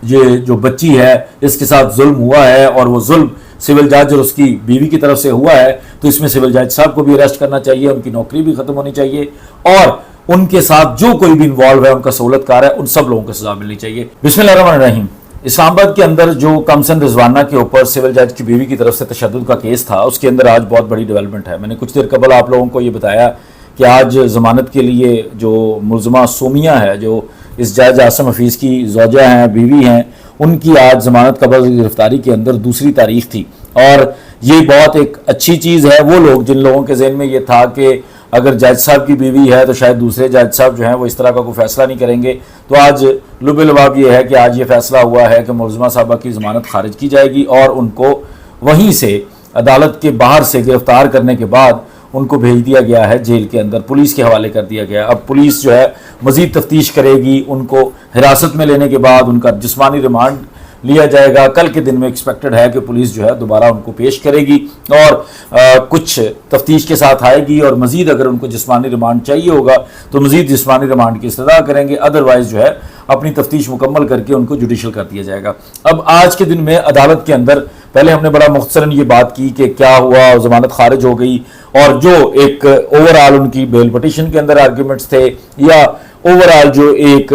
یہ جو بچی ہے اس کے ساتھ ظلم ہوا ہے اور وہ ظلم سول جج اور اس کی بیوی کی طرف سے ہوا ہے، تو اس میں سول جج صاحب کو بھی اریسٹ کرنا چاہیے، ان کی نوکری بھی ختم ہونی چاہیے، اور ان کے ساتھ جو کوئی بھی انوالو ہے، ان کا سہولت کار ہے، ان سب لوگوں کو سزا ملنی چاہیے۔ بسم اللہ الرحمن الرحیم۔ اسلام آباد کے اندر جو کمسن رضوانہ کے اوپر سول جج کی بیوی کی طرف سے تشدد کا کیس تھا، اس کے اندر آج بہت بڑی ڈیولپمنٹ ہے۔ میں نے کچھ دیر قبل آپ لوگوں کو یہ بتایا کہ آج ضمانت کے لیے جو ملزمہ سومیہ ہے، جو اس جج عاصم حفیظ کی زوجہ ہیں، بیوی ہیں، ان کی آج ضمانت قبل گرفتاری کے اندر دوسری تاریخ تھی، اور یہ بہت ایک اچھی چیز ہے۔ وہ لوگ جن لوگوں کے ذہن میں یہ تھا کہ اگر جج صاحب کی بیوی ہے تو شاید دوسرے جج صاحب جو ہیں وہ اس طرح کا کوئی فیصلہ نہیں کریں گے، تو آج لب لباب یہ ہے کہ آج یہ فیصلہ ہوا ہے کہ ملزمہ صاحبہ کی ضمانت خارج کی جائے گی، اور ان کو وہیں سے عدالت کے باہر سے گرفتار کرنے کے بعد ان کو بھیج دیا گیا ہے جیل کے اندر، پولیس کے حوالے کر دیا گیا ہے۔ اب پولیس جو ہے مزید تفتیش کرے گی، ان کو حراست میں لینے کے بعد ان کا جسمانی ریمانڈ لیا جائے گا۔ کل کے دن میں ایکسپیکٹڈ ہے کہ پولیس جو ہے دوبارہ ان کو پیش کرے گی اور کچھ تفتیش کے ساتھ آئے گی، اور مزید اگر ان کو جسمانی ریمانڈ چاہیے ہوگا تو مزید جسمانی ریمانڈ کی استدعا کریں گے، ادروائز جو ہے اپنی تفتیش مکمل کر کے ان کو جوڈیشل کر دیا جائے گا۔ اب آج کے دن میں عدالت کے اندر پہلے ہم نے بڑا مختصراً یہ بات کی کہ کیا ہوا، ضمانت خارج ہو گئی، اور جو ایک اوور آل ان کی بیل پٹیشن کے اندر آرگیومنٹس تھے، یا اوور آل جو ایک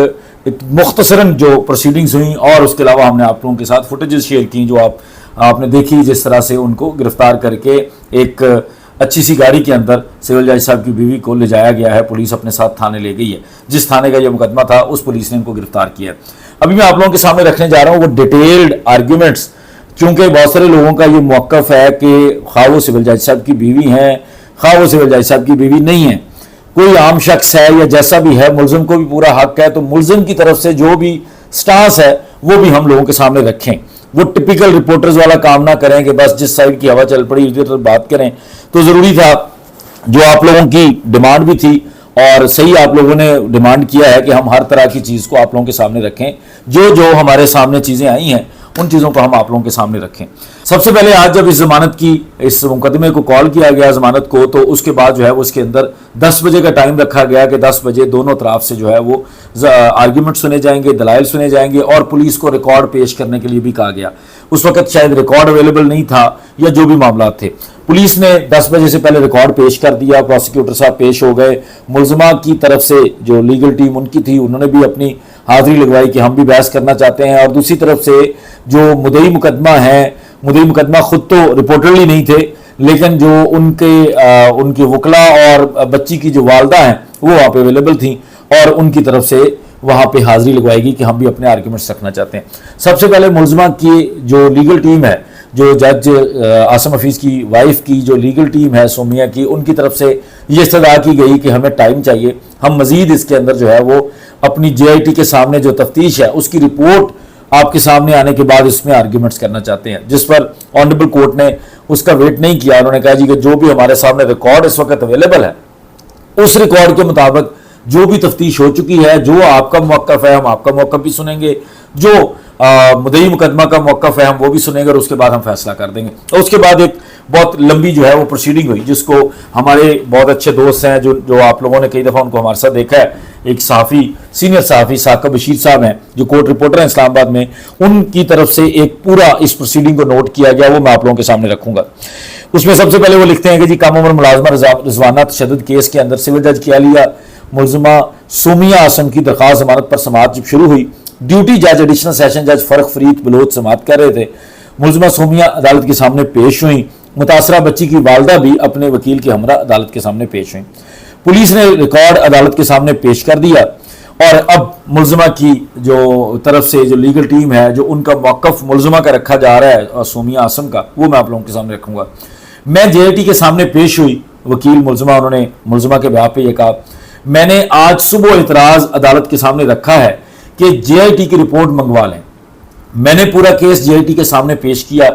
مختصراً جو پروسیڈنگز ہوئیں، اور اس کے علاوہ ہم نے آپ لوگوں کے ساتھ فوٹیجز شیئر کی جو آپ نے دیکھی، جس طرح سے ان کو گرفتار کر کے ایک اچھی سی گاڑی کے اندر سول جج صاحب کی بیوی کو لے جایا گیا ہے، پولیس اپنے ساتھ تھانے لے گئی ہے، جس تھانے کا یہ مقدمہ تھا اس پولیس نے ان کو گرفتار کیا ہے۔ ابھی میں آپ لوگوں کے سامنے رکھنے جا رہا ہوں وہ ڈیٹیلڈ آرگیومنٹس، چونکہ بہت سارے لوگوں کا یہ موقف ہے کہ خواہ وہ سول جج صاحب کی بیوی ہیں، خواہ وہ سول جج صاحب کی بیوی نہیں ہیں، کوئی عام شخص ہے یا جیسا بھی ہے، ملزم کو بھی پورا حق ہے، تو ملزم کی طرف سے جو بھی سٹانس ہے وہ بھی ہم لوگوں کے سامنے رکھیں، وہ ٹپیکل رپورٹرز والا کام نہ کریں کہ بس جس سائڈ کی ہوا چل پڑی ادھر بات کریں۔ تو ضروری تھا، جو آپ لوگوں کی ڈیمانڈ بھی تھی اور صحیح آپ لوگوں نے ڈیمانڈ کیا ہے کہ ہم ہر طرح کی چیز کو آپ لوگوں کے سامنے رکھیں، جو ہمارے سامنے چیزیں آئی ہیں ان چیزوں کو ہم آپ لوگوں کے سامنے رکھیں۔ سب سے پہلے آج جب اس ضمانت کی اس مقدمے کو کال کیا گیا ضمانت کو، تو اس کے بعد جو ہے وہ اس کے اندر 10 بجے کا ٹائم رکھا گیا کہ 10 بجے دونوں طرف سے جو ہے وہ آرگیومنٹ سنے جائیں گے، دلائل سنے جائیں گے، اور پولیس کو ریکارڈ پیش کرنے کے لیے بھی کہا گیا۔ اس وقت شاید ریکارڈ اویلیبل نہیں تھا یا جو بھی معاملات تھے، پولیس نے 10 بجے سے پہلے ریکارڈ پیش کر دیا، پروسیکیوٹر صاحب پیش ہو گئے، ملزمہ کی طرف سے جو لیگل ٹیم ان کی تھی انہوں نے بھی اپنی حاضری لگوائی کہ ہم بھی بحث کرنا چاہتے ہیں، اور دوسری طرف سے جو مدعی مقدمہ ہیں، مدعی مقدمہ خود تو رپورٹرلی نہیں تھے، لیکن جو ان کے وکلا اور بچی کی جو والدہ ہیں وہ وہاں پہ اویلیبل تھیں، اور ان کی طرف سے وہاں پہ حاضری لگوائے گی کہ ہم بھی اپنے آرگیومنٹس رکھنا چاہتے ہیں۔ سب سے پہلے ملزمہ کی جو لیگل ٹیم ہے، جو جج عاصم حفیظ کی وائف کی جو لیگل ٹیم ہے سومیہ کی، ان کی طرف سے یہ استدعا کی گئی کہ ہمیں ٹائم چاہیے، ہم مزید اس کے اندر جو ہے وہ اپنی جے آئی ٹی کے سامنے جو تفتیش ہے اس کی رپورٹ آپ کے سامنے آنے کے بعد اس میں آرگیومنٹس کرنا چاہتے ہیں، جس پر آنریبل کورٹ نے اس کا ویٹ نہیں کیا۔ انہوں نے کہا جی کہ جو بھی ہمارے سامنے ریکارڈ اس وقت اویلیبل ہے، اس ریکارڈ کے مطابق جو بھی تفتیش ہو چکی ہے، جو آپ کا موقف ہے ہم آپ کا موقف بھی سنیں گے، جو مدعی مقدمہ کا موقف ہے ہم وہ بھی سنیں گے، اور اس کے بعد ہم فیصلہ کر دیں گے۔ اور اس کے بعد ایک بہت لمبی جو ہے وہ پروسیڈنگ ہوئی، جس کو ہمارے بہت اچھے دوست ہیں جو آپ لوگوں نے کئی دفعہ ان کو ہمارے ساتھ دیکھا ہے، ایک صحافی، سینئر صحافی ثاقب بشیر صاحب ہیں جو کورٹ رپورٹر ہیں اسلام آباد میں، ان کی طرف سے ایک پورا اس پروسیڈنگ کو نوٹ کیا گیا، وہ میں آپ لوگوں کے سامنے رکھوں گا۔ اس میں سب سے پہلے وہ لکھتے ہیں کہ جی کم عمر ملازمہ رضوانہ تشدد کیس کے اندر سول جج کیا لیا ملزمہ سومیہ عاصم کی درخواست ضمانت پر سماعت جب شروع ہوئی، ڈیوٹی جج ایڈیشنل سیشن جج فرق فرید بلوچ سماعت کر رہے تھے۔ ملزمہ سومیہ عدالت کے سامنے پیش ہوئیں، متاثرہ بچی کی والدہ بھی اپنے وکیل کے ہمراہ عدالت کے سامنے پیش ہوئیں۔ پولیس نے ریکارڈ عدالت کے سامنے پیش کر دیا، اور اب ملزمہ کی جو طرف سے جو لیگل ٹیم ہے، جو ان کا موقف ملزمہ کا رکھا جا رہا ہے سومیہ عاصم کا، وہ میں آپ لوگوں کے سامنے رکھوں گا۔ میں جے آئی ٹی کے سامنے پیش ہوئی، وکیل ملزمہ انہوں نے ملزمہ کے بیان پہ یہ کہا، میں نے آج صبح اعتراض عدالت کے سامنے رکھا ہے کہ جے آئی ٹی کی رپورٹ منگوا لیں۔ میں نے پورا کیس جے آئی ٹی کے سامنے پیش کیا،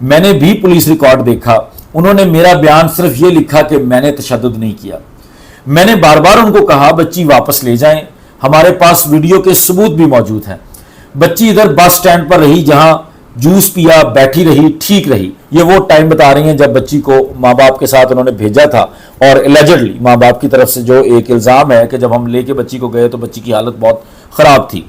میں نے بھی پولیس ریکارڈ دیکھا، انہوں نے میرا بیان صرف یہ لکھا کہ میں نے تشدد نہیں کیا۔ میں نے بار بار ان کو کہا بچی واپس لے جائیں، ہمارے پاس ویڈیو کے ثبوت بھی موجود ہیں۔ بچی ادھر بس سٹینڈ پر رہی جہاں جوس پیا، بیٹھی رہی، ٹھیک رہی۔ یہ وہ ٹائم بتا رہی ہیں جب بچی کو ماں باپ کے ساتھ انہوں نے بھیجا تھا، اور الیجڈلی ماں باپ کی طرف سے جو ایک الزام ہے کہ جب ہم لے کے بچی کو گئے تو بچی کی حالت بہت خراب تھی۔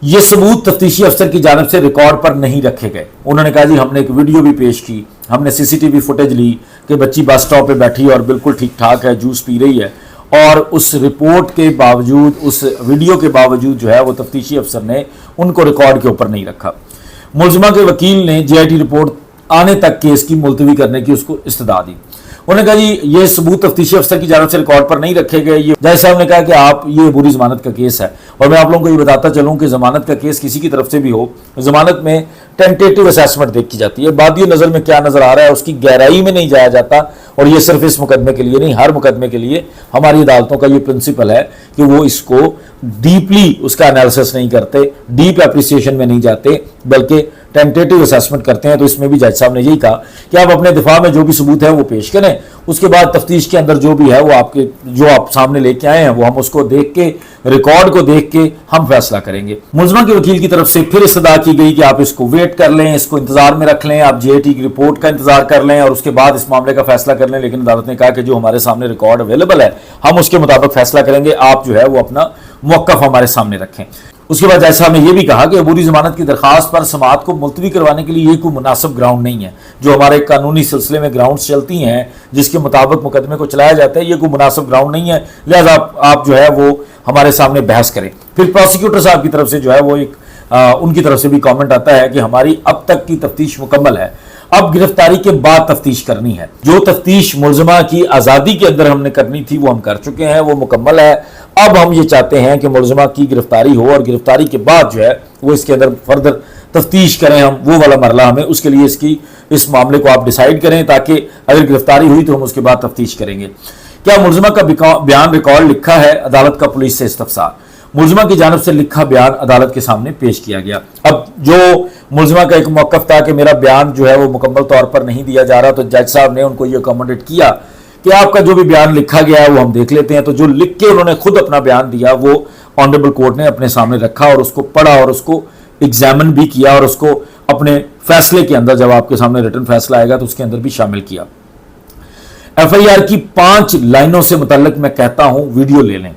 ये सबूत तफ्तीशी अफसर की जानिब से रिकॉर्ड पर नहीं रखे गए। उन्होंने कहा जी हमने एक वीडियो भी पेश की, हमने सीसीटीवी फुटेज ली कि बच्ची बस स्टॉप पे बैठी है और बिल्कुल ठीक ठाक है, जूस पी रही है, और उस रिपोर्ट के बावजूद, उस वीडियो के बावजूद जो है वो तफ्तीशी अफसर ने उनको रिकॉर्ड के ऊपर नहीं रखा। मुलजिमा के वकील ने JIT रिपोर्ट आने तक केस की मुलतवी करने की उसको इस्तदा दी। उन्होंने कहा जी ये सबूत तफ्तीशी अफसर की जानिब से रिकॉर्ड पर नहीं रखे गए। ये जज साहब ने कहा कि आप ये बुरी जमानत का केस है, और मैं आप लोगों को ये बताता चलूं कि जमानत का केस किसी की तरफ से भी हो, जमानत में टेंटेटिव असेसमेंट देखी जाती है, बादी नज़र में क्या नज़र आ रहा है उसकी गहराई में नहीं जाया जाता। और ये सिर्फ इस मुकदमे के लिए नहीं, हर मुकदमे के लिए हमारी अदालतों का ये प्रिंसिपल है कि वो इसको डीपली उसका एनालिसिस नहीं करते, डीप एप्रिसिएशन में नहीं जाते, बल्कि टेंटेटिव असेसमेंट करते हैं। तो इसमें भी जज साहब ने यही कहा कि आप अपने दिफा में जो भी सबूत है वो पेश करें, उसके बाद तफ्तीश के अंदर जो भी है वो आपके जो आप सामने लेके आए हैं वो हम उसको देख के, रिकॉर्ड को देख के हम फैसला करेंगे। मुलजिमा के वकील की तरफ से फिर इस्तदा की गई कि आप इसको वेट कर लें, इसको इंतजार में रख लें, आप JIT की रिपोर्ट का इंतजार कर लें और उसके बाद इस मामले का फैसला कर लें। लेकिन अदालत ने कहा कि जो हमारे सामने रिकॉर्ड अवेलेबल है हम उसके मुताबिक फैसला करेंगे, आप जो है वो अपना मौक़िफ़ हमारे सामने रखें। उसके बाद जज साहब ने यह भी कहा कि अबूरी जमानत की दरखास्त पर समाअत को मुलतवी करवाने के लिए ये कोई मुनासिब ग्राउंड नहीं है। जो हमारे कानूनी सिलसिले में ग्राउंड्स चलती हैं जिसके मुताबिक मुकदमे को चलाया जाता है, ये कोई मुनासिब ग्राउंड नहीं है, लिहाजा आप जो है वो हमारे सामने बहस करें। फिर प्रोसिक्यूटर साहब की तरफ से जो है वो एक उनकी तरफ से भी कॉमेंट आता है कि हमारी अब तक की तफ्तीश मुकम्मल है, अब गिरफ्तारी के बाद तफ्तीश करनी है। जो तफ्तीश मुलजिमा की आज़ादी के अंदर हमने करनी थी वो हम कर चुके हैं, वो मुकम्मल है। अब हम ये चाहते हैं कि मुलजिमा की गिरफ्तारी हो और गिरफ्तारी के बाद जो है वो इसके अंदर फर्दर तफ्तीश करें हम, वो वाला मरला हमें उसके लिए इस मामले को आप डिसाइड करें, ताकि अगर गिरफ्तारी हुई तो हम उसके बाद तफ्तीश करेंगे। क्या मुलजिमा का बयान रिकॉर्ड लिखा है? अदालत का पुलिस से इस्तफसार। मुलजिमा की जानिब से लिखा बयान अदालत के सामने पेश किया गया। अब जो मुलजिमा का एक मौक़िफ़ था कि मेरा बयान जो है वो मुकम्मल तौर पर नहीं दिया जा रहा, तो जज साहब ने उनको ये अकोमोडेट किया कि आपका जो भी बयान लिखा गया है वो हम देख लेते हैं। तो जो लिख के उन्होंने खुद अपना बयान दिया वो ऑनरेबल कोर्ट ने अपने सामने रखा और उसको पढ़ा और उसको एग्जामिन भी किया और उसको अपने फैसले के अंदर, जब आपके सामने रिटन फैसला आएगा तो उसके अंदर भी शामिल किया। FIR की 5 लाइनों से मुतल्लिक मैं कहता हूं वीडियो ले लें।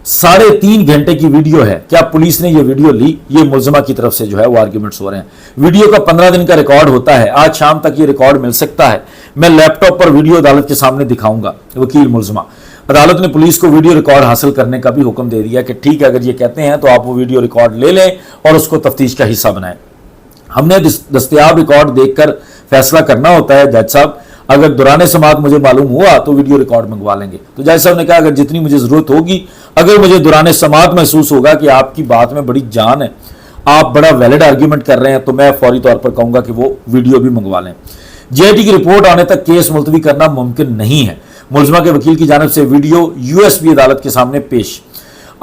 3.5 घंटे की वीडियो है। क्या पुलिस ने ये वीडियो ली? ये मुलजिमा की तरफ से जो है वो आर्ग्यूमेंट्स हो रहे हैं। वीडियो का 15 दिन का रिकॉर्ड होता है, आज शाम तक ये रिकॉर्ड मिल सकता है। मैं लैपटॉप पर वीडियो अदालत के सामने दिखाऊंगा। वकील मुलजिमा। अदालत ने पुलिस को वीडियो रिकॉर्ड हासिल करने का भी हुक्म दे दिया कि ठीक है, अगर ये कहते हैं तो आप वो वीडियो रिकॉर्ड ले लें और उसको तफ्तीश का हिस्सा बनाएं। हमने दस्तयाब रिकॉर्ड देखकर फैसला करना होता है जज साहब। अगर दौरान समाअत मुझे मालूम हुआ तो वीडियो रिकॉर्ड मंगवा लेंगे। तो जज साहब ने कहा अगर जितनी मुझे जरूरत होगी, अगर मुझे दौरान समाअत महसूस होगा कि आपकी बात में बड़ी जान है, आप बड़ा वैलिड आर्ग्यूमेंट कर रहे हैं, तो मैं फौरी तौर पर कहूंगा कि वो वीडियो भी मंगवा लें। JIT की रिपोर्ट आने तक केस मुलतवी करना मुमकिन नहीं है। मुलजिमा के वकील की जानिब से वीडियो USB अदालत के सामने पेश।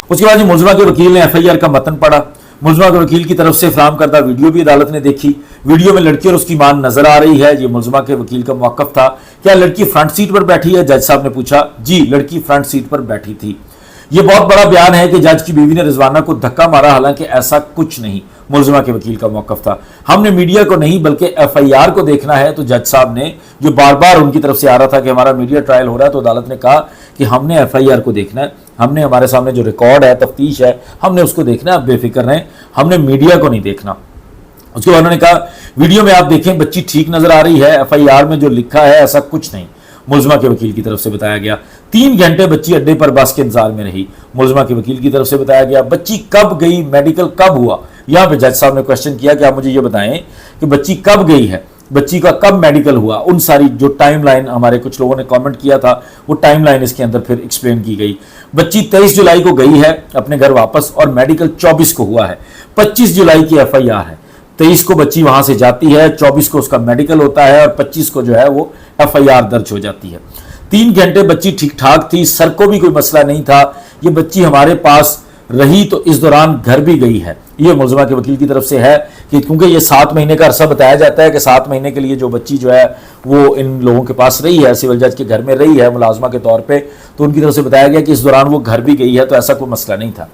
उसके बाद मुलजिमा के वकील ने FIR का मतन पढ़ा। मुलजिमा के वकील की तरफ से फराहम करदा वीडियो भी अदालत ने देखी। वीडियो में लड़की और उसकी मां नजर आ रही है। ये मुलजिमा के वकील का मौक़िफ़ था। क्या लड़की फ्रंट सीट पर बैठी है? जज साहब ने पूछा। जी, लड़की फ्रंट सीट पर बैठी थी। यह बहुत बड़ा बयान है कि जज की बीवी ने रिजवाना को धक्का मारा, हालांकि ऐसा कुछ नहीं। मुलजिमा के वकील का मौक़िफ़ था। हमने मीडिया को नहीं बल्कि FIR को देखना है। तो जज साहब ने, जो बार बार उनकी तरफ से आ रहा था कि हमारा मीडिया ट्रायल हो रहा है, तो अदालत ने कहा कि हमने FIR को देखना है, हमने हमारे सामने जो रिकॉर्ड है, तफ्तीश है, हमने उसको देखना है, आप बेफिक्र रहें, हमने मीडिया को नहीं देखना। उसके बाद उन्होंने कहा वीडियो में आप देखें बच्ची ठीक नजर आ रही है, FIR में जो लिखा है ऐसा कुछ नहीं। मुलजिमा के वकील की तरफ से बताया गया 3 घंटे बच्ची अड्डे पर बस के इंतजार में रही। मुलजिमा के वकील की तरफ से बताया गया बच्ची कब गई, मेडिकल कब हुआ। यहां पे जज साहब ने क्वेश्चन किया कि आप मुझे ये बताएं कि बच्ची कब गई है, बच्ची का कब मेडिकल हुआ। उन सारी जो टाइमलाइन हमारे कुछ लोगों ने कमेंट किया था, वो टाइमलाइन इसके अंदर फिर एक्सप्लेन की गई। बच्ची 23 जुलाई को गई है अपने घर वापस और मेडिकल 24 को हुआ है। 25 जुलाई की FIR है। 23 को बच्ची वहां से जाती है, 24 को उसका मेडिकल होता है और 25 को जो है वो FIR दर्ज हो जाती है। 3 घंटे बच्ची ठीक ठाक थी, सर को भी कोई मसला नहीं था। ये बच्ची हमारे पास रही तो इस दौरान घर भी गई है। ये मुलजिमा के वकील की तरफ से है कि क्योंकि ये 7 महीने का अरसा बताया जाता है कि 7 महीने के लिए जो बच्ची जो है वो इन लोगों के पास रही है, सिविल जज के घर में रही है मुलाजमा के तौर पे, तो उनकी तरफ से बताया गया कि इस दौरान वो घर भी गई है, तो ऐसा कोई मसला नहीं था।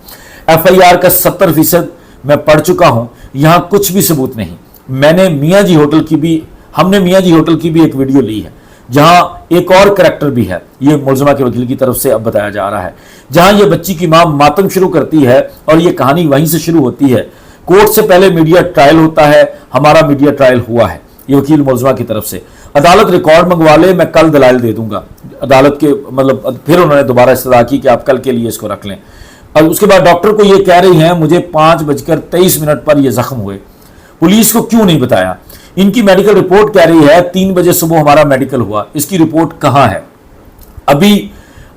FIR का 70% मैं पढ़ चुका हूं, यहां कुछ भी सबूत नहीं। हमने मियां जी होटल की भी एक वीडियो ली है जहां एक और करैक्टर भी है, ये मुलजिमा के वकील की तरफ से अब बताया जा रहा है, जहां ये बच्ची की मां मातम शुरू करती है और ये कहानी वहीं से शुरू होती है कोर्ट से पहले मीडिया ट्रायल होता है, हमारा मीडिया ट्रायल हुआ है, ये वकील मुलजमा की तरफ से। अदालत रिकॉर्ड मंगवा ले, मैं कल दलाइल दे दूंगा। अदालत के मतलब फिर उन्होंने दोबारा इस्तदा की कि आप कल के लिए इसको रख लें। और उसके बाद डॉक्टर को ये कह रही हैं मुझे 5:23 पर ये जख्म हुए, पुलिस को क्यों नहीं बताया? इनकी मेडिकल रिपोर्ट कह रही है 3 बजे सुबह हमारा मेडिकल हुआ, इसकी रिपोर्ट कहाँ है?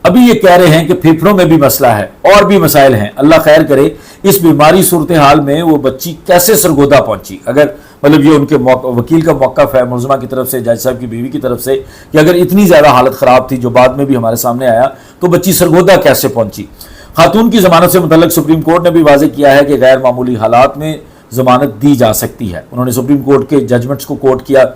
अभी ये कह रहे हैं कि फेफड़ों में भी मसला है और भी मसाइल हैं। अल्लाह खैर करे, इस बीमारी सूरत हाल में वो बच्ची कैसे सरगोदा पहुंची? अगर मतलब ये उनके वकील का मौक़िफ़ है मुलज़मा की तरफ से, जज साहब की बीवी की तरफ से, कि अगर इतनी ज़्यादा हालत ख़राब थी जो बाद में भी हमारे सामने आया, तो बच्ची सरगोदा कैसे पहुंची? खातून की ज़मानत से मुतल्लिक़ सुप्रीम कोर्ट ने भी वाज़ेह किया है कि गैर मामूली हालात में ज़मानत दी जा सकती है। उन्होंने सुप्रीम कोर्ट के जजमेंट्स को कोट किया।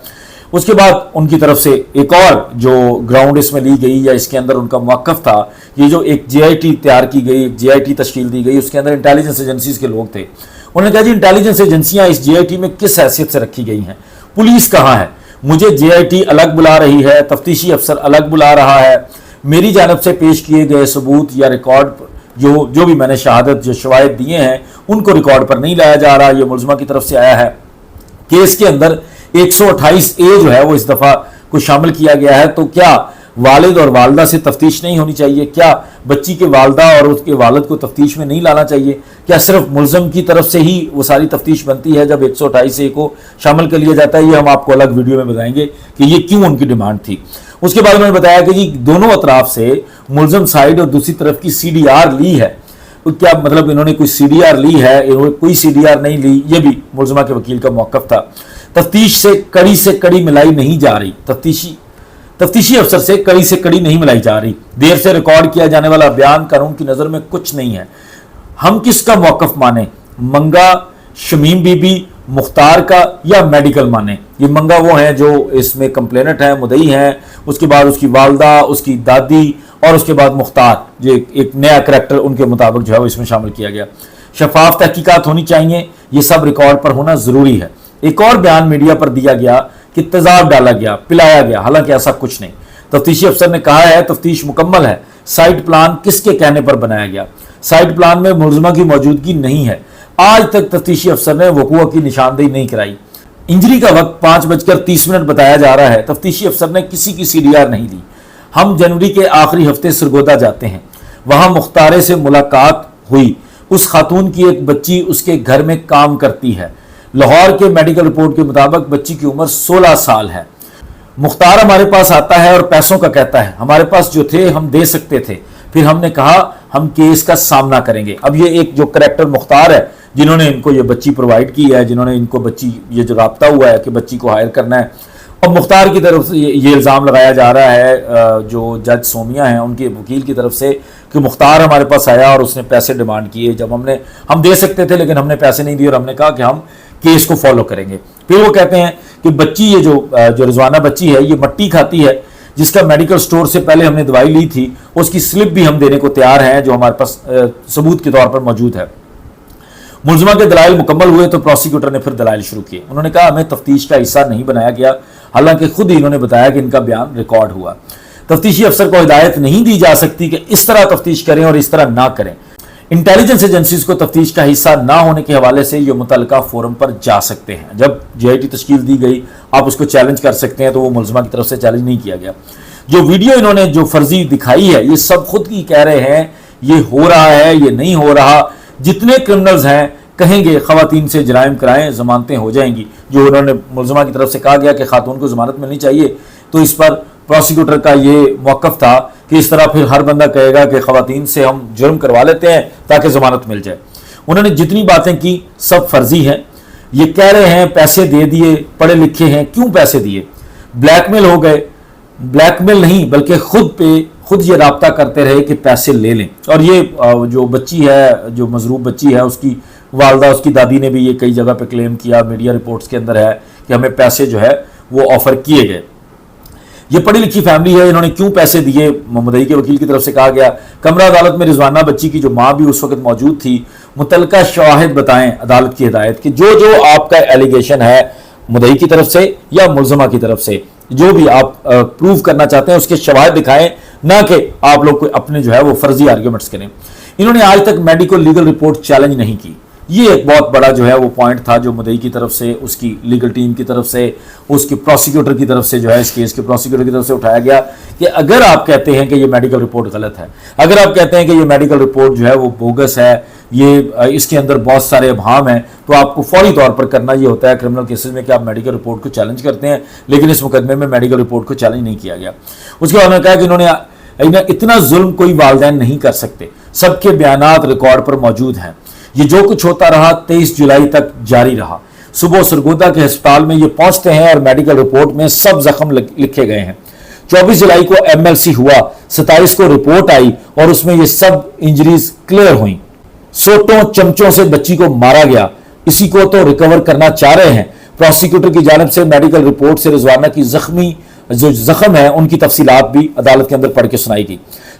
उसके बाद उनकी तरफ से एक और जो ग्राउंड इसमें ली गई या इसके अंदर उनका मौक़िफ़ था, ये जो एक JIT तैयार की गई, एक JIT तश्कील दी गई, उसके अंदर इंटेलिजेंस एजेंसीज के लोग थे। उन्होंने कहा जी इंटेलिजेंस एजेंसियां इस JIT में किस हैसियत से रखी गई हैं? पुलिस कहाँ है? मुझे JIT अलग बुला रही है, तफ्तीशी अफसर अलग बुला रहा है, मेरी जानब से पेश किए गए सबूत या रिकॉर्ड जो भी मैंने शहादत जो शवाहिद दिए हैं उनको रिकॉर्ड पर नहीं लाया जा रहा। ये मुलज़मा की तरफ से आया है। केस के अंदर 128A जो है वो इस दफ़ा को शामिल किया गया है। तो क्या वालिद और वालदा से तफ्तीश नहीं होनी चाहिए? क्या बच्ची के वालदा और उसके वालिद को तफ्तीश में नहीं लाना चाहिए? क्या सिर्फ मुलज़म की तरफ से ही वो सारी तफ्तीश बनती है जब 128A को शामिल कर लिया जाता है? ये हम आपको अलग वीडियो में बताएंगे कि ये क्यों उनकी डिमांड थी। उसके बाद उन्होंने बताया कि जी दोनों अतराफ से मुलज़म साइड और दूसरी तरफ की CDR ली है। क्या मतलब इन्होंने कोई CDR ली है? इन्होंने कोई CDR नहीं ली, ये भी मुलज़मा के वकील का मौक़िफ़ था। तफ्तीश से कड़ी मिलाई नहीं जा रही, तफ्तीशी अफसर से कड़ी नहीं मिलाई जा रही। देर से रिकॉर्ड किया जाने वाला बयान कानून की नज़र में कुछ नहीं है। हम किसका मौक़िफ़ माने? मंगा, शमीम बीबी, मुख्तार का या मेडिकल माने? ये मंगा वो हैं जो इसमें कंप्लेनेंट हैं, मुदई हैं, उसके बाद उसकी वालदा, उसकी दादी और उसके बाद मुख्तार जो एक नया करैक्टर उनके मुताबिक जो है वो इसमें शामिल किया गया। शफाफ तहकीकात होनी चाहिए, ये सब रिकॉर्ड पर होना ज़रूरी है। एक और बयान मीडिया पर दिया गया कि तेजाब डाला गया, पिलाया गया, हालांकि ऐसा कुछ नहीं। तफ्तीशी अफसर ने कहा है तफ्तीश मुकम्मल है। साइट प्लान किसके कहने पर बनाया गया? साइट प्लान में मुलज़मा की मौजूदगी नहीं है। आज तक तफ्तीशी अफसर ने वक़ूअ की निशानदेही नहीं कराई। इंजरी का वक्त 5:30 बताया जा रहा है। तफ्तीशी अफसर ने किसी की CDR नहीं ली। हम जनवरी के आखिरी हफ्ते सरगोदा जाते हैं, वहां मुख्तारे से मुलाकात हुई। उस खातून की एक बच्ची उसके घर में काम करती है। लाहौर के मेडिकल रिपोर्ट के मुताबिक बच्ची की उम्र 16 साल है। मुख्तार हमारे पास आता है और पैसों का कहता है हमारे पास जो थे हम दे सकते थे, फिर हमने कहा हम केस का सामना करेंगे। अब ये एक जो करैक्टर मुख्तार है जिन्होंने इनको ये बच्ची प्रोवाइड की है, जिन्होंने इनको बच्ची ये जो राब्ता हुआ है कि बच्ची को हायर करना है, अब मुख्तार की तरफ से ये इल्ज़ाम लगाया जा रहा है जो जज सोमिया हैं उनके वकील की तरफ से कि मुख्तार हमारे पास आया और उसने पैसे डिमांड किए। जब हम दे सकते थे लेकिन हमने पैसे नहीं दिए और हमने कहा कि हम केस को फॉलो करेंगे। फिर वो कहते हैं कि बच्ची ये जो रिजवाना बच्ची है ये मट्टी खाती है, जिसका मेडिकल स्टोर से पहले हमने दवाई ली थी, उसकी स्लिप भी हम देने को तैयार हैं जो हमारे पास सबूत के तौर पर मौजूद है। मुलज़मा के दलाइल मुकम्मल हुए तो प्रोसिक्यूटर ने फिर दलाइल शुरू किए। उन्होंने कहा हमें तफ्तीश का हिस्सा नहीं बनाया गया, हालांकि खुद ही इन्होंने बताया कि इनका बयान रिकॉर्ड हुआ। तफ्तीशी अफसर को हिदायत नहीं दी जा सकती कि इस तरह तफ्तीश करें और इस तरह ना करें। इंटेलिजेंस एजेंसीज को तफ्तीश का हिस्सा ना होने के हवाले से ये मुतल्लिका फोरम पर जा सकते हैं। जब JIT तश्कील दी गई आप उसको चैलेंज कर सकते हैं, तो वो मुलज़मा की तरफ से चैलेंज नहीं किया गया। जो वीडियो इन्होंने जो फर्जी दिखाई है ये सब खुद की कह रहे हैं ये हो रहा है, ये नहीं हो रहा। जितने क्रिमिनल्स हैं कहेंगे ख़वातीन से जराइम कराएं, ज़मानतें हो जाएंगी। जो उन्होंने मुलज़मा की तरफ से कहा गया कि खातून को ज़मानत मिलनी चाहिए, तो इस पर प्रोसिक्यूटर का ये मौक़िफ़ था कि इस तरह फिर हर बंदा कहेगा कि ख़वातीन से हम जुर्म करवा लेते हैं ताकि ज़मानत मिल जाए। उन्होंने जितनी बातें की सब फर्जी हैं। ये कह रहे हैं पैसे दे दिए, पढ़े लिखे हैं, क्यों पैसे दिए? ब्लैकमेल हो गए। ब्लैकमेल नहीं बल्कि खुद ये राब्ता करते रहे कि पैसे ले लें। और ये जो बच्ची है, जो मजरूब बच्ची है, उसकी वालदा, उसकी दादी ने भी ये कई जगह पे क्लेम किया, मीडिया रिपोर्ट्स के अंदर है कि हमें पैसे जो है वो ऑफर किए गए। ये पढ़ी लिखी फैमिली है, इन्होंने क्यों पैसे दिए? मुदई के वकील की तरफ से कहा गया कमरा अदालत में रिजवाना बच्ची की जो माँ भी उस वक्त मौजूद थी, मुतल्लिका शवाहिद बताएं अदालत की हिदायत कि जो आपका एलिगेशन है मुदई की तरफ से या मुलज़मा की तरफ से, जो भी आप प्रूव करना चाहते हैं उसके शवाहिद दिखाएं, ना कि आप लोग कोई अपने जो है वो फर्जी आर्ग्यूमेंट्स करें। इन्होंने आज तक मेडिकल लीगल रिपोर्ट चैलेंज नहीं की। یہ ایک بہت بڑا جو ہے وہ پوائنٹ تھا جو مدعی کی طرف سے، اس کی لیگل ٹیم کی طرف سے، اس کے پروسیکیوٹر کی طرف سے جو ہے اس کیس کے پروسیکیوٹر کی طرف سے اٹھایا گیا کہ اگر آپ کہتے ہیں کہ یہ میڈیکل رپورٹ غلط ہے، اگر آپ کہتے ہیں کہ یہ میڈیکل رپورٹ جو ہے وہ بوگس ہے، یہ اس کے اندر بہت سارے ابہام ہیں، تو آپ کو فوری طور پر کرنا یہ ہوتا ہے کرمنل کیسز میں کہ آپ میڈیکل رپورٹ کو چیلنج کرتے ہیں، لیکن اس مقدمے میں میڈیکل رپورٹ کو چیلنج نہیں کیا گیا۔ اس کے بعد انہوں نے کہا کہ انہوں نے اتنا ظلم کوئی والدین نہیں کر سکتے، سب کے بیانات ریکارڈ پر موجود ہیں، یہ جو کچھ ہوتا رہا 23 جولائی تک جاری رہا، صبح سرگودا کے ہسپتال میں یہ پہنچتے ہیں اور میڈیکل رپورٹ میں سب زخم لکھے گئے ہیں۔ 24 جولائی کو MLC ہوا، 27 کو رپورٹ آئی اور اس میں یہ سب انجریز کلیئر ہوئیں۔ سوٹوں چمچوں سے بچی کو مارا گیا، اسی کو تو ریکور کرنا چاہ رہے ہیں۔ پروسیکیوٹر کی جانب سے میڈیکل رپورٹ سے رضوانہ کی جو زخم ہیں ان کی تفصیلات بھی عدالت کے اندر پڑھ کے سنائی گئی۔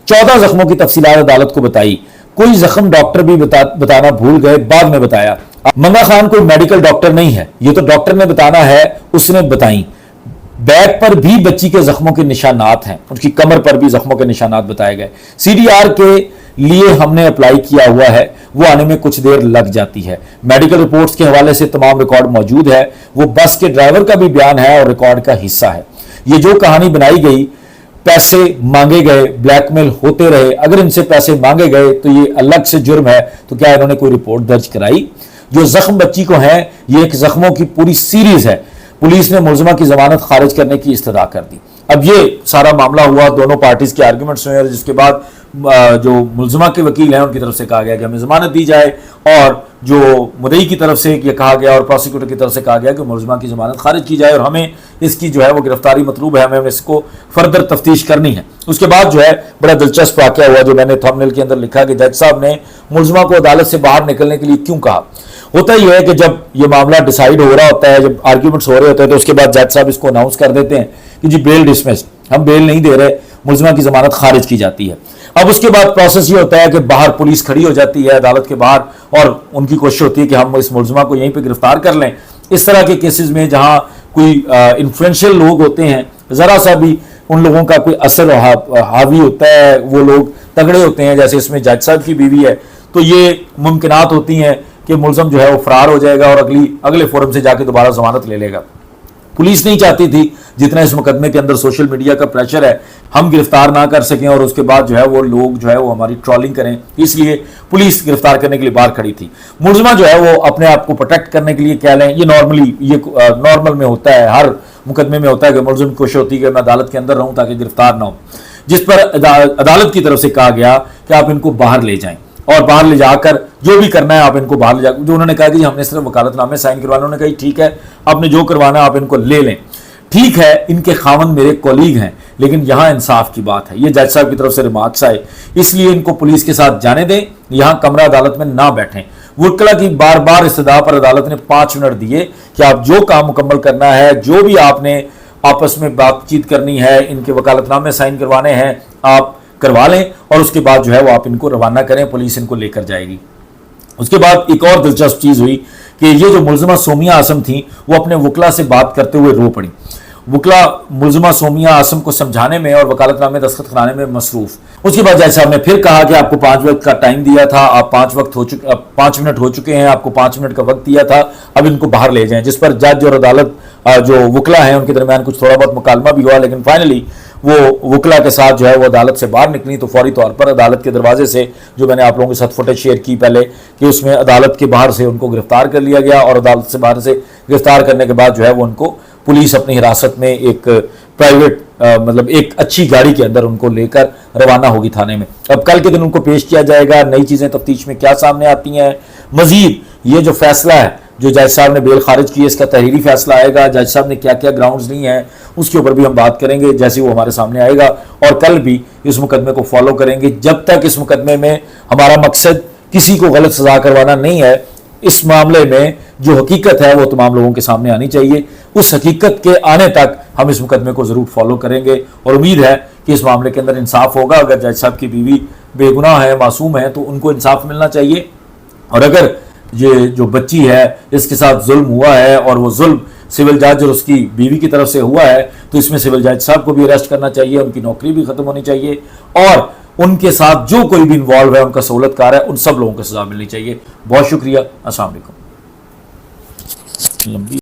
14 زخموں کی تفصیلات عدالت کو بتائی، کوئی زخم ڈاکٹر بھی بتانا بھول گئے، بعد میں بتایا۔ منگا خان کوئی میڈیکل ڈاکٹر نہیں ہے، یہ تو ڈاکٹر نے بتانا ہے، اس نے بتائیں۔ بیک پر بھی بچی کے زخموں کے نشانات ہیں، ان کی کمر پر بھی زخموں کے نشانات بتائے گئے۔ CDR کے لیے ہم نے اپلائی کیا ہوا ہے، وہ آنے میں کچھ دیر لگ جاتی ہے۔ میڈیکل رپورٹس کے حوالے سے تمام ریکارڈ موجود ہے، وہ بس کے ڈرائیور کا بھی بیان ہے اور ریکارڈ کا حصہ ہے۔ یہ جو کہانی بنائی گئی، پیسے مانگے گئے، بلیک میل ہوتے رہے، اگر ان سے پیسے مانگے گئے تو یہ الگ سے جرم ہے، تو کیا انہوں نے کوئی رپورٹ درج کرائی؟ جو زخم بچی کو ہیں یہ ایک زخموں کی پوری سیریز ہے۔ پولیس نے ملزمہ کی ضمانت خارج کرنے کی استدعا کر دی۔ اب یہ سارا معاملہ ہوا، دونوں پارٹیز کے آرگیومنٹس ہوئے، اور جس کے بعد جو ملزمہ کے وکیل ہیں ان کی طرف سے کہا گیا کہ ہمیں ضمانت دی جائے، اور جو مدعی کی طرف سے یہ کہا گیا اور پروسیکیوٹر کی طرف سے کہا گیا کہ ملزمہ کی ضمانت خارج کی جائے اور ہمیں اس کی جو ہے وہ گرفتاری مطلوب ہے، ہمیں اس کو فردر تفتیش کرنی ہے۔ اس کے بعد جو ہے بڑا دلچسپ واقعہ ہوا جو میں نے تھمبنیل کے اندر لکھا کہ جج صاحب نے ملزمہ کو عدالت سے باہر نکلنے کے لیے کیوں کہا۔ ہوتا یہ ہے کہ جب یہ معاملہ ڈیسائیڈ ہو رہا ہوتا ہے، جب آرگیومنٹس ہو رہے ہوتے ہیں، تو اس کے بعد جج صاحب اس کو اناؤنس کر دیتے ہیں کہ جی بیل ڈسمس، ہم بیل نہیں دے رہے، ملزمہ کی ضمانت خارج کی جاتی ہے۔ اب اس کے بعد پروسیس یہ ہوتا ہے کہ باہر پولیس کھڑی ہو جاتی ہے عدالت کے باہر، اور ان کی کوشش ہوتی ہے کہ ہم اس ملزمہ کو یہیں پہ گرفتار کر لیں۔ اس طرح کے کیسز میں جہاں کوئی انفلوئنشل لوگ ہوتے ہیں، ذرا سا بھی ان لوگوں کا کوئی اثر حاوی ہوتا ہے، وہ لوگ تگڑے ہوتے ہیں، جیسے اس میں جج صاحب کی بیوی ہے، تو یہ ممکنات ہوتی ہیں کہ ملزم جو ہے وہ فرار ہو جائے گا اور اگلے فورم سے جا کے دوبارہ ضمانت لے لے گا۔ پولیس نہیں چاہتی تھی جتنا اس مقدمے کے اندر سوشل میڈیا کا پریشر ہے ہم گرفتار نہ کر سکیں اور اس کے بعد جو ہے وہ لوگ جو ہے وہ ہماری ٹرولنگ کریں، اس لیے پولیس گرفتار کرنے کے لیے باہر کھڑی تھی۔ ملزمہ جو ہے وہ اپنے آپ کو پروٹیکٹ کرنے کے لیے کہہ لیں، یہ نارمل میں ہوتا ہے، ہر مقدمے میں ہوتا ہے کہ ملزم کی کوشش ہوتی ہے کہ میں عدالت کے اندر رہوں تاکہ گرفتار نہ ہوں، جس پر عدالت کی طرف سے کہا گیا کہ آپ ان کو باہر لے جائیں اور باہر لے جا کر جو بھی کرنا ہے آپ ان کو باہر لے جا کر، جو انہوں نے کہا کہ ہم نے صرف وکالت نامے سائن کروانے، انہوں نے کہا ٹھیک ہے آپ نے جو کروانا آپ ان کو لے لیں، ٹھیک ہے ان کے خاوند میرے کولیگ ہیں، لیکن یہاں انصاف کی بات ہے، یہ جج صاحب کی طرف سے ریمارکس آئے، اس لیے ان کو پولیس کے ساتھ جانے دیں، یہاں کمرہ عدالت میں نہ بیٹھیں۔ وکلا کی بار بار استدعا پر عدالت نے 5 منٹ دیے کہ آپ جو کام مکمل کرنا ہے، جو بھی آپ نے آپس میں بات چیت کرنی ہے، ان کے وکالت نامے سائن کروانے ہیں، آپ کروا لیں، اور اس کے بعد جو ہے وہ آپ ان کو روانہ کریں، پولیس ان کو لے کر جائے گی۔ اس کے بعد ایک اور دلچسپ چیز ہوئی کہ یہ جو ملزمہ سومیہ آسم تھیں وہ اپنے وکلا سے بات کرتے ہوئے رو پڑی۔ وکلا ملزمہ سومیہ آسم کو سمجھانے میں اور وکالت نامے دستخط کرانے میں مصروف۔ اس کے بعد جج صاحب نے پھر کہا کہ آپ کو 5 وقت کا ٹائم دیا تھا، آپ 5 منٹ ہو چکے ہیں، آپ کو 5 منٹ کا وقت دیا تھا، اب ان کو باہر لے جائیں، جس پر جج اور عدالت جو وکلا ہیں ان کے درمیان کچھ تھوڑا بہت مکالمہ بھی ہوا، لیکن فائنلی وہ وکلا کے ساتھ جو ہے وہ عدالت سے باہر نکلی تو فوری طور پر عدالت کے دروازے سے، جو میں نے آپ لوگوں کے ساتھ فوٹیج شیئر کی پہلے کہ اس میں عدالت کے باہر سے ان کو گرفتار کر لیا گیا، اور عدالت سے باہر سے گرفتار کرنے کے بعد جو ہے وہ ان کو پولیس اپنی حراست میں ایک پرائیویٹ مطلب ایک اچھی گاڑی کے اندر ان کو لے کر روانہ ہوگی تھانے میں۔ اب کل کے دن ان کو پیش کیا جائے گا، نئی چیزیں تفتیش میں کیا سامنے آتی ہیں، مزید یہ جو فیصلہ ہے جو جج صاحب نے بیل خارج کی ہے اس کا تحریری فیصلہ آئے گا، جج صاحب نے کیا کیا گراؤنڈز لی ہیں اس کے اوپر بھی ہم بات کریں گے جیسے وہ ہمارے سامنے آئے گا، اور کل بھی اس مقدمے کو فالو کریں گے جب تک اس مقدمے میں ہمارا مقصد کسی کو غلط سزا کروانا نہیں ہے۔ اس معاملے میں جو حقیقت ہے وہ تمام لوگوں کے سامنے آنی چاہیے، اس حقیقت کے آنے تک ہم اس مقدمے کو ضرور فالو کریں گے، اور امید ہے کہ اس معاملے کے اندر انصاف ہوگا۔ اگر جج صاحب کی بیوی بے گناہ ہے، معصوم ہے، تو ان کو انصاف ملنا چاہیے، اور اگر یہ جو بچی ہے اس کے ساتھ ظلم ہوا ہے اور وہ ظلم سول جج اور اس کی بیوی کی طرف سے ہوا ہے تو اس میں سول جج صاحب کو بھی اریسٹ کرنا چاہیے، ان کی نوکری بھی ختم ہونی چاہیے، اور ان کے ساتھ جو کوئی بھی انوالو ہے، ان کا سہولت کار ہے، ان سب لوگوں کو سزا ملنی چاہیے۔ بہت شکریہ، السلام علیکم۔